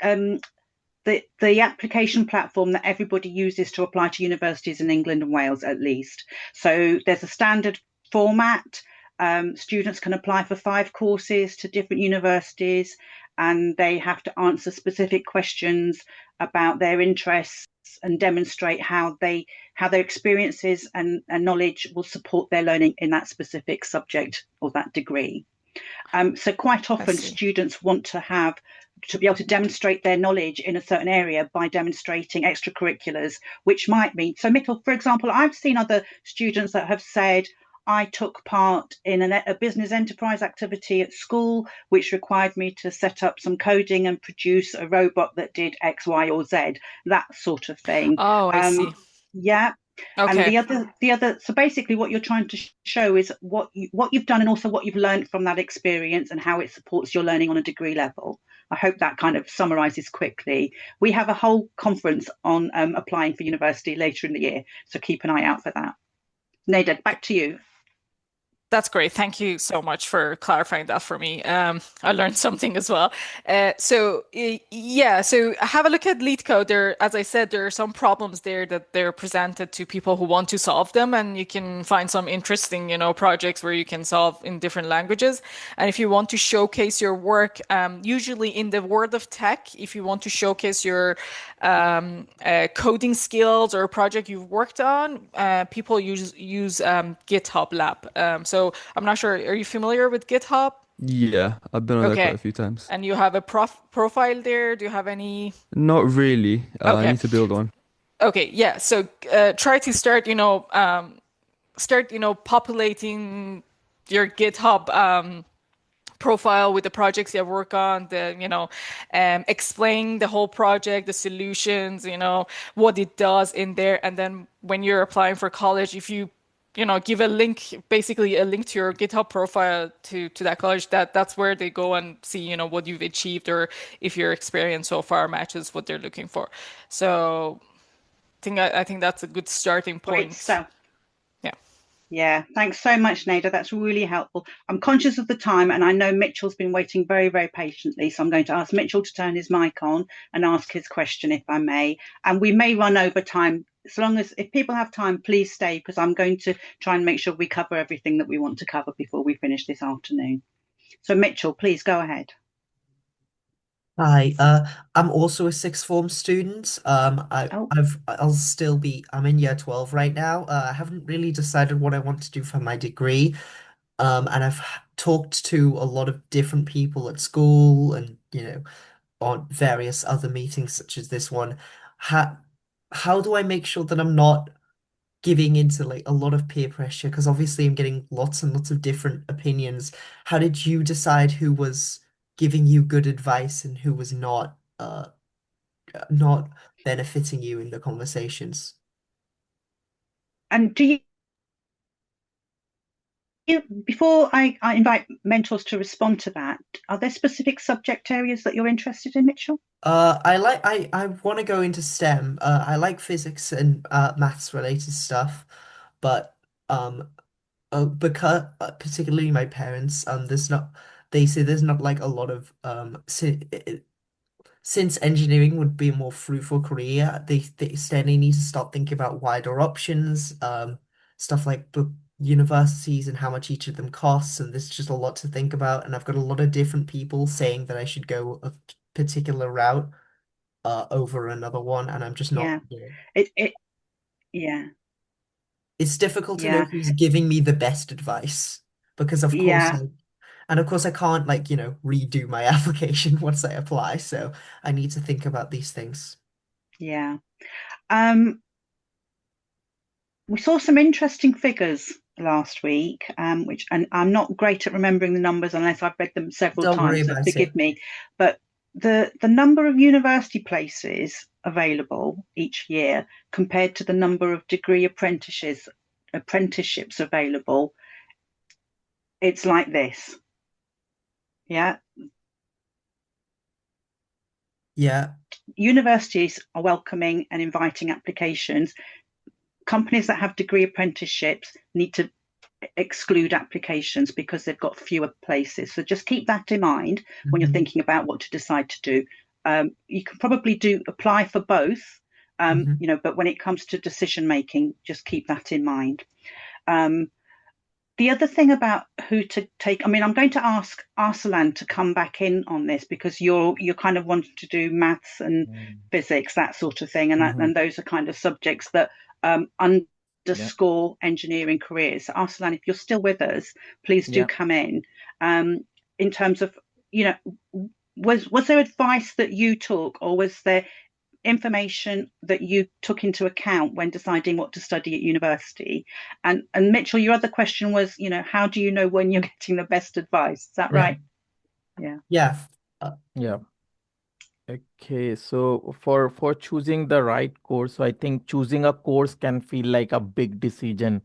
application platform that everybody uses to apply to universities in England and Wales at least. So there's a standard format. Students can apply for 5 courses to different universities, and they have to answer specific questions about their interests and demonstrate how their experiences and knowledge will support their learning in that specific subject or that degree. So quite I often see. students want to be able to demonstrate their knowledge in a certain area by demonstrating extracurriculars, which might mean, so Mitchell, for example, I've seen other students that have said, I took part in a business enterprise activity at school, which required me to set up some coding and produce a robot that did X, Y, or Z, that sort of thing. Oh, I see. Yeah. And Okay. so basically what you're trying to show is what you've done and also what you've learned from that experience and how it supports your learning on a degree level. I hope that kind of summarizes quickly. We have a whole conference on applying for university later in the year, so keep an eye out for that. Nada, back to you. That's great. Thank you so much for clarifying that for me. I learned something as well. So have a look at LeetCode. As I said, there are some problems there that they're presented to people who want to solve them, and you can find some interesting, projects where you can solve in different languages. And if you want to showcase your work, usually in the world of tech, if you want to showcase your coding skills or a project you've worked on, people use GitHub Lab. So I'm not sure. Are you familiar with GitHub? yeah, I've been on there quite Okay. a few times. And you have a profile there? Do you have any? Not really. I Okay. need to build one. Okay. Yeah. So try to start, populating your GitHub profile with the projects you work on, explain the whole project, the solutions, what it does in there. And then when you're applying for college, if you give a link, basically a link to your GitHub profile to that college, that's where they go and see, what you've achieved or if your experience so far matches what they're looking for. So I think that's a good starting Great point. stuff. Yeah. Yeah, thanks so much, Nada. That's really helpful. I'm conscious of the time, and I know Mitchell's been waiting very, very patiently. So I'm going to ask Mitchell to turn his mic on and ask his question, if I may. And we may run over time. If people have time, please stay, because I'm going to try and make sure we cover everything that we want to cover before we finish this afternoon. So Mitchell, please go ahead. Hi, I'm also a sixth form student. Oh, I'm in year 12 right now. I haven't really decided what I want to do for my degree. And talked to a lot of different people at school and, on various other meetings such as this one. How, how do I make sure that I'm not giving into like a lot of peer pressure? Because obviously I'm getting lots and lots of different opinions. How did you decide who was giving you good advice and who was not benefiting you in the conversations? and before I invite mentors to respond to that, are there specific subject areas that you're interested in, Mitchell? I want to go into STEM. I like physics and maths related stuff, but um because particularly my parents, there's not they say there's not like a lot of since engineering would be a more fruitful career, they said they need to start thinking about wider options, stuff like universities and how much each of them costs, and there's just a lot to think about. And I've got a lot of different people saying that I should go a particular route over another one, and I'm just not, Yeah, it yeah, it's difficult to know yeah, who's giving me the best advice because of course yeah. And of course, I can't redo my application once I apply. So I need to think about these things. Yeah. We saw some interesting figures last week, which, and I'm not great at remembering the numbers unless I've read them several Don't worry times, so about forgive it. me. But the number of university places available each year compared to the number of degree apprenticeships available, it's like this. Yeah. Yeah. Universities are welcoming and inviting applications. Companies that have degree apprenticeships need to exclude applications because they've got fewer places. So just keep that in mind when you're thinking about what to decide to do. You can probably apply for both, but when it comes to decision making, just keep that in mind. The other thing about who to take, I'm going to ask Arsalan to come back in on this because you're kind of wanting to do maths and physics, that sort of thing, and those are kind of subjects that underscore engineering careers. So Arsalan, if you're still with us, please do come in. In terms of, was there advice that you took, or was there information that you took into account when deciding what to study at university? And Mitchell, your other question was, how do you know when you're getting the best advice? Is that right? Yeah. Yeah. Yeah. Okay, so for choosing the right course, so I think choosing a course can feel like a big decision,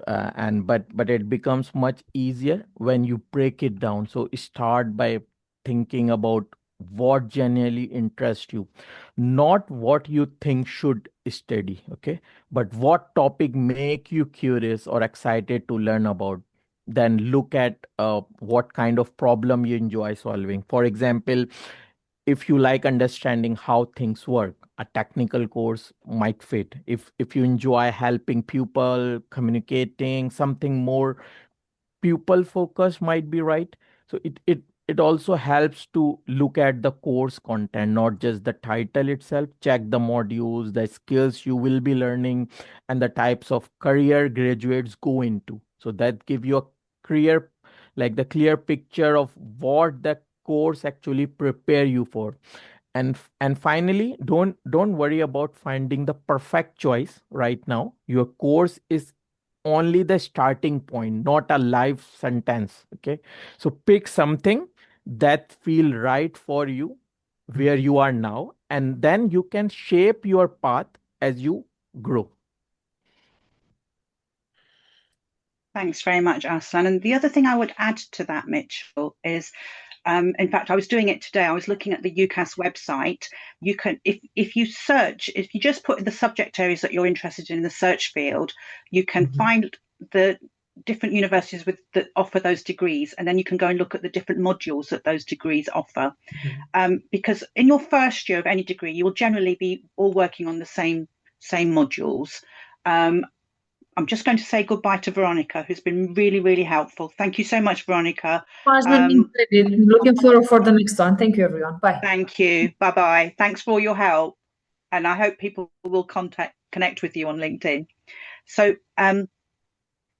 but it becomes much easier when you break it down. So start by thinking about what genuinely interests you, not what you think should study, okay, but what topic make you curious or excited to learn about. Then look at what kind of problem you enjoy solving. For example, if you like understanding how things work, a technical course might fit. If you enjoy helping people, communicating, something more pupil focused might be right. So it also helps to look at the course content, not just the title itself. Check the modules, the skills you will be learning, and the types of career graduates go into. So that give you a clear, like the clear picture of what the course actually prepare you for. And finally, don't worry about finding the perfect choice right now. Your course is only the starting point, not a life sentence, okay? So pick something that feel right for you where you are now, and then you can shape your path as you grow. Thanks very much, Arslan. And the other thing I would add to that, Mitchell, is in fact, I was doing it today. I was looking at the UCAS website. You can, if you search, if you just put the subject areas that you're interested in the search field, you can find the different universities that offer those degrees, and then you can go and look at the different modules that those degrees offer. Because in your first year of any degree, you will generally be all working on the same modules. I'm just going to say goodbye to Veronica, who's been really, really helpful. Thank you so much, Veronica. Looking forward for the next one. Thank you, everyone. Bye. Thank you. Bye-bye. Thanks for all your help. And I hope people will connect with you on LinkedIn. So,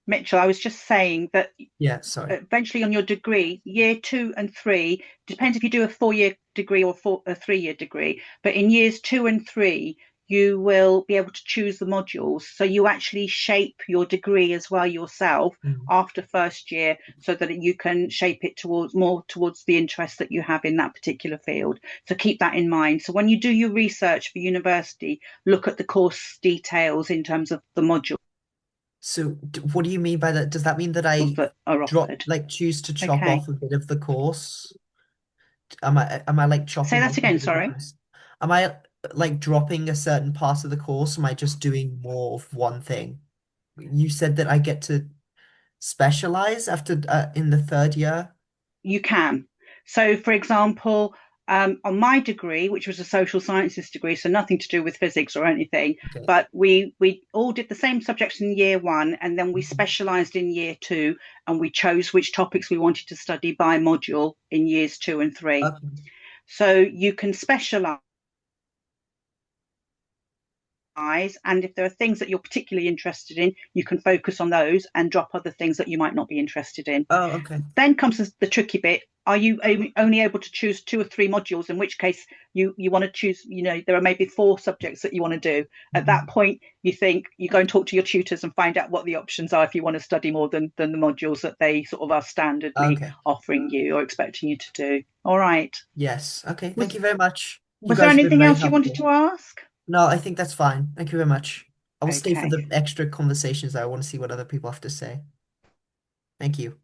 Mitchell, I was just saying that eventually on your degree, year 2 and 3, depends if you do a 4-year degree or a 3-year degree, but in years 2 and 3, you will be able to choose the modules. So you actually shape your degree as well yourself after first year, so that you can shape it towards the interest that you have in that particular field. So keep that in mind. So when you do your research for university, look at the course details in terms of the module. So what do you mean by that? Does that mean that I choose to chop off a bit of the course? Am I like chopping? Say that again, sorry. Am I like dropping a certain part of the course? Am I just doing more of one thing? You said that I get to specialize after in the 3rd year. You can. So, for example, on my degree, which was a social sciences degree, so nothing to do with physics or anything, but we all did the same subjects in year 1, and then we specialized in year 2, and we chose which topics we wanted to study by module in years 2 and 3. So you can specialize and if there are things that you're particularly interested in, you can focus on those and drop other things that you might not be interested in. Oh, okay. Then comes the tricky bit. Are you only able to choose 2 or 3 modules, in which case you want to choose, there are maybe 4 subjects that you want to do. At that point, you think you go and talk to your tutors and find out what the options are if you want to study more than the modules that they sort of are standardly offering you or expecting you to do. All right. Yes. Okay. Thank you very much. Was there anything else you wanted to ask? No, I think that's fine. Thank you very much. I will stay for Okay. the extra conversations. I want to see what other people have to say. Thank you.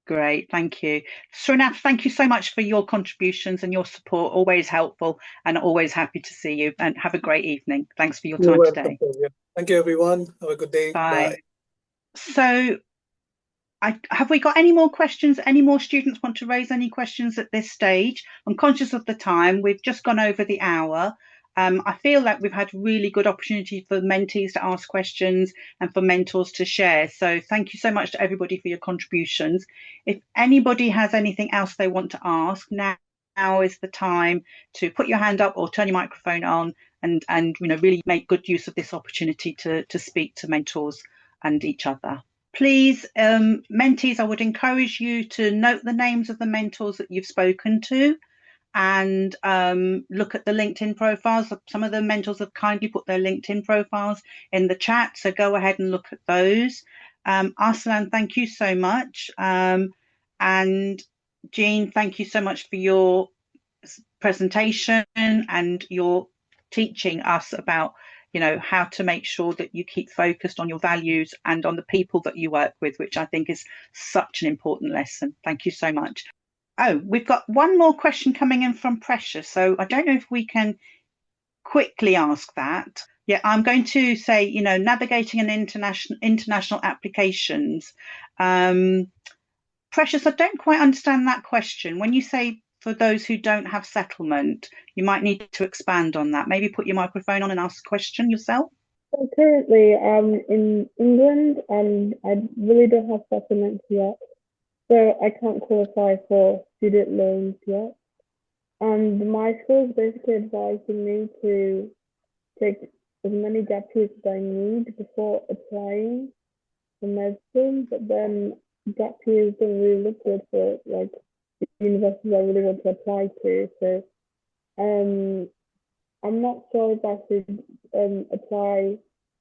Great, thank you. Srinath, thank you so much for your contributions and your support, always helpful and always happy to see you, and have a great evening. Thanks for your time today. Thank you, everyone. Have a good day. Bye. So have we got any more questions? Any more students want to raise any questions at this stage? I'm conscious of the time. We've just gone over the hour. I feel like we've had really good opportunity for mentees to ask questions and for mentors to share. So thank you so much to everybody for your contributions. If anybody has anything else they want to ask, now is the time to put your hand up or turn your microphone on and really make good use of this opportunity to speak to mentors and each other. Please, mentees, I would encourage you to note the names of the mentors that you've spoken to, and look at the LinkedIn profiles. Some of the mentors have kindly put their LinkedIn profiles in the chat, so go ahead and look at those. Arslan, thank you so much. And Jean, thank you so much for your presentation and your teaching us about how to make sure that you keep focused on your values and on the people that you work with, which I think is such an important lesson. Thank you so much. Oh, we've got one more question coming in from Precious. So I don't know if we can quickly ask that. Yeah, I'm going to say, navigating an international applications. Precious, I don't quite understand that question. When you say for those who don't have settlement, you might need to expand on that. Maybe put your microphone on and ask a question yourself. So currently I'm in England and I really don't have settlements yet. So I can't qualify for student loans yet. And my school is basically advising me to take as many gap years as I need before applying for medicine, but then gap years don't really look good for like universities I really want to apply to. So I'm not sure if I should apply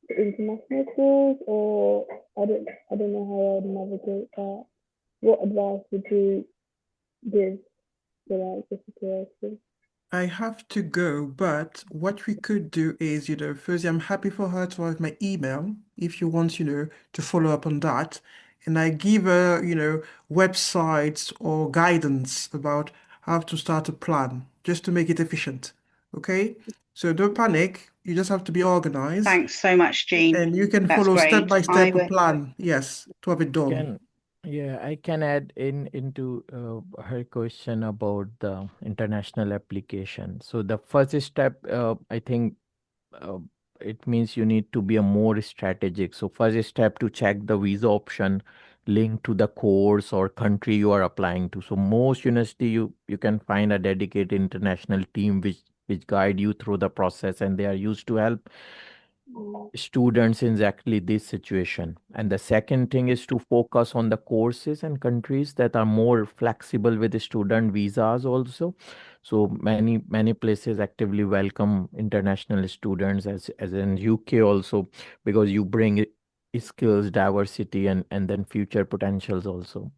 to international schools, or I don't know how I would navigate that. What advice would you give for that situation? I have to go, but what we could do is, firstly, I'm happy for her to have my email if you want, to follow up on that. And I give her, websites or guidance about how to start a plan just to make it efficient. Okay? So don't panic. You just have to be organized. Thanks so much, Jean. And you can follow step by step a plan. Yes, to have it done. I can add into her question about the international application. So the first step, I think it means you need to be a more strategic. So first step to check the visa option linked to the course or country you are applying to. So most university you can find a dedicated international team which guide you through the process, and they are used to help students in exactly this situation. And the second thing is to focus on the courses and countries that are more flexible with the student visas also. So many places actively welcome international students, as in UK also, because you bring skills, diversity, and then future potentials also.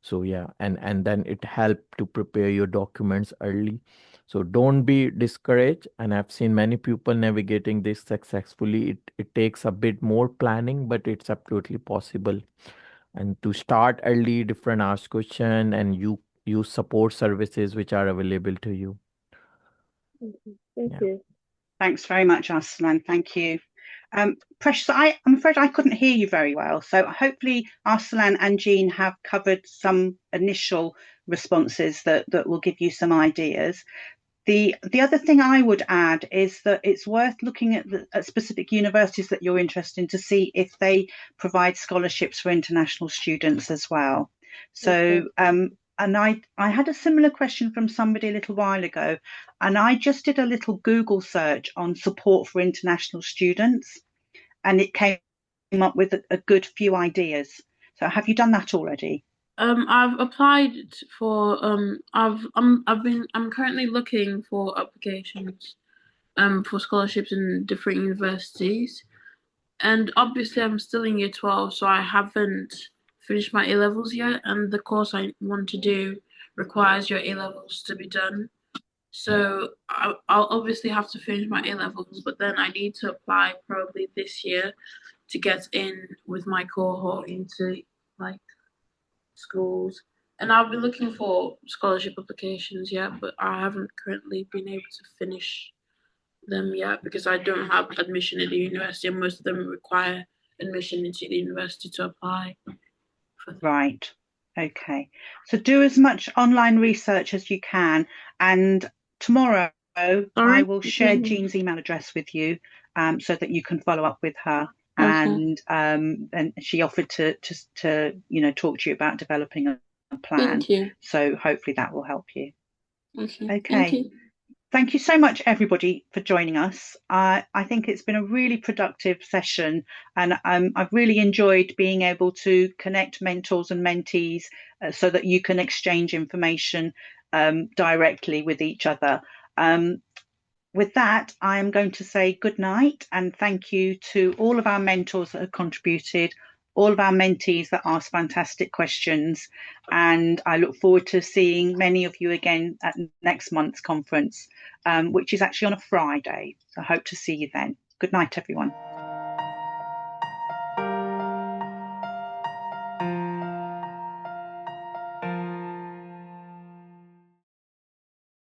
So yeah, and then it help to prepare your documents early. So don't be discouraged. And I've seen many people navigating this successfully. It takes a bit more planning, but it's absolutely possible. And to start early, different ask question, and you use support services which are available to you. Thank you. Thanks very much, Arslan. Thank you. Precious, I'm afraid I couldn't hear you very well. So hopefully Arslan and Jean have covered some initial responses that will give you some ideas. The other thing I would add is that it's worth looking at specific universities that you're interested in to see if they provide scholarships for international students as well. So and I had a similar question from somebody a little while ago, and I just did a little Google search on support for international students, and it came up with a good few ideas. So have you done that already? I've applied for I'm currently looking for applications for scholarships in different universities, and obviously I'm still in year 12, so I haven't finished my A-levels yet, and the course I want to do requires your A-levels to be done. So I'll obviously have to finish my A-levels, but then I need to apply probably this year to get in with my cohort into like schools. And I'll be looking for scholarship applications yet, but I haven't currently been able to finish them yet because I don't have admission at the university, and most of them require admission into the university to apply for them. Right. Okay. So do as much online research as you can, and tomorrow I will share Jean's email address with you, so that you can follow up with her. Okay. And she offered to talk to you about developing a plan. Thank you. So hopefully that will help you. Okay. Okay. Thank you. Thank you so much, everybody, for joining us. I think it's been a really productive session, and I've really enjoyed being able to connect mentors and mentees so that you can exchange information directly with each other. With that, I am going to say good night and thank you to all of our mentors that have contributed, all of our mentees that asked fantastic questions, and I look forward to seeing many of you again at next month's conference, which is actually on a Friday. So I hope to see you then. Good night, everyone.